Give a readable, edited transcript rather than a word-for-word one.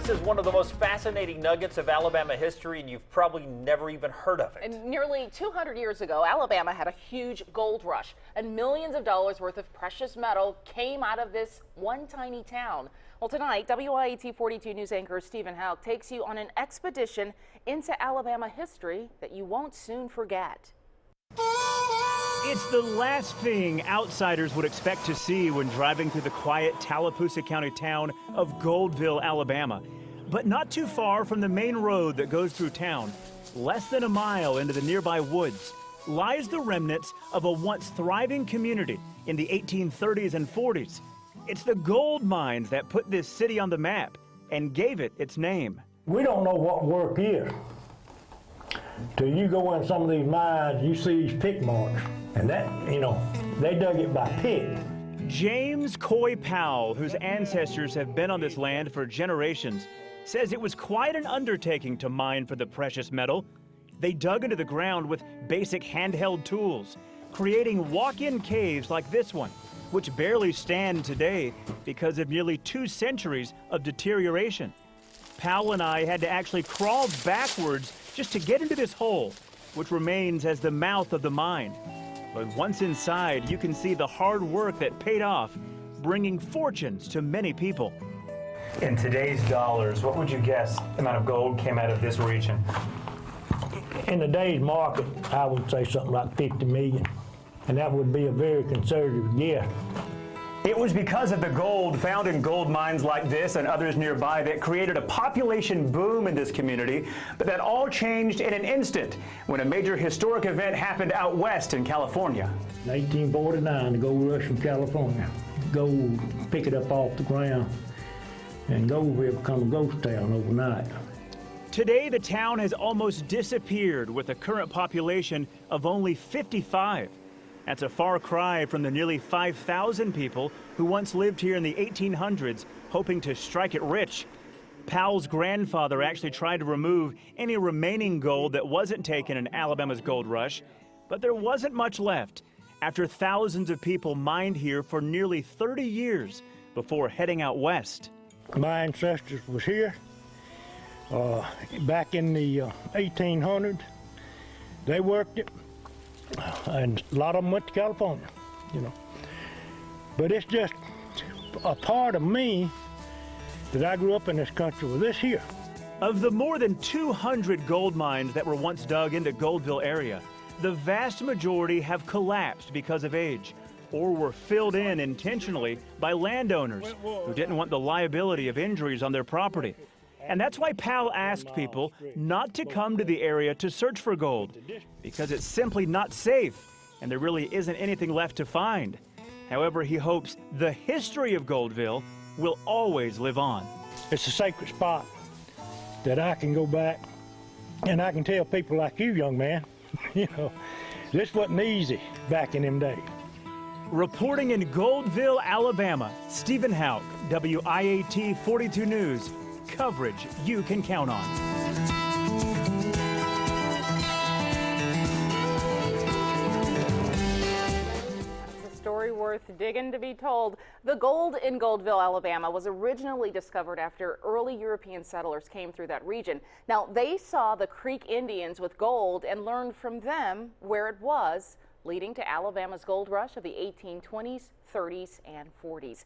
This is one of the most fascinating nuggets of Alabama history, and you've probably never even heard of it. And nearly 200 years ago, Alabama had a huge gold rush, and millions of dollars worth of precious metal came out of this one tiny town. Well, tonight, WIAT 42 News anchor Stephen Houck takes you on an expedition into Alabama history that you won't soon forget. It's the last thing outsiders would expect to see when driving through the quiet Tallapoosa County town of Goldville, Alabama. But not too far from the main road that goes through town, less than a mile into the nearby woods, lies the remnants of a once thriving community in the 1830s and 40s. It's the gold mines that put this city on the map and gave it its name. We don't know what work is. Till you go in some of these mines, you see these pick marks. And that, they dug it by pick. James Coy Powell, whose ancestors have been on this land for generations, says it was quite an undertaking to mine for the precious metal. They dug into the ground with basic handheld tools, creating walk-in caves like this one, which barely stand today because of nearly 2 centuries of deterioration. Powell and I had to actually crawl backwards just to get into this hole, which remains as the mouth of the mine. But once inside, you can see the hard work that paid off, bringing fortunes to many people. In today's dollars, what would you guess the amount of gold came out of this region? In today's market, I would say something like 50 million. And that would be a very conservative guess. It was because of the gold found in gold mines like this and others nearby that created a population boom in this community, but that all changed in an instant when a major historic event happened out west in California. In 1849, the gold rush from California. Gold, pick it up off the ground, and Goldville become a ghost town overnight. Today, the town has almost disappeared with a current population of only 55. That's a far cry from the nearly 5,000 people who once lived here in the 1800s, hoping to strike it rich. Powell's grandfather actually tried to remove any remaining gold that wasn't taken in Alabama's gold rush, but there wasn't much left after thousands of people mined here for nearly 30 years before heading out west. My ancestors was here back in the 1800s. They worked it. And a lot of them went to California, But it's just a part of me that I grew up in this country with this here. Of the more than 200 gold mines that were once dug into Goldville area, the vast majority have collapsed because of age or were filled in intentionally by landowners who didn't want the liability of injuries on their property. And that's why Powell asked people not to come to the area to search for gold, because it's simply not safe, and there really isn't anything left to find. However, he hopes the history of Goldville will always live on. It's a sacred spot that I can go back and I can tell people like you, young man, this wasn't easy back in them days. Reporting in Goldville, Alabama, Stephen Houck, WIAT 42 News. Coverage you can count on. It's a story worth digging to be told. The gold in Goldville, Alabama was originally discovered after early European settlers came through that region. Now, they saw the Creek Indians with gold and learned from them where it was, leading to Alabama's gold rush of the 1820s, 30s, and 40s.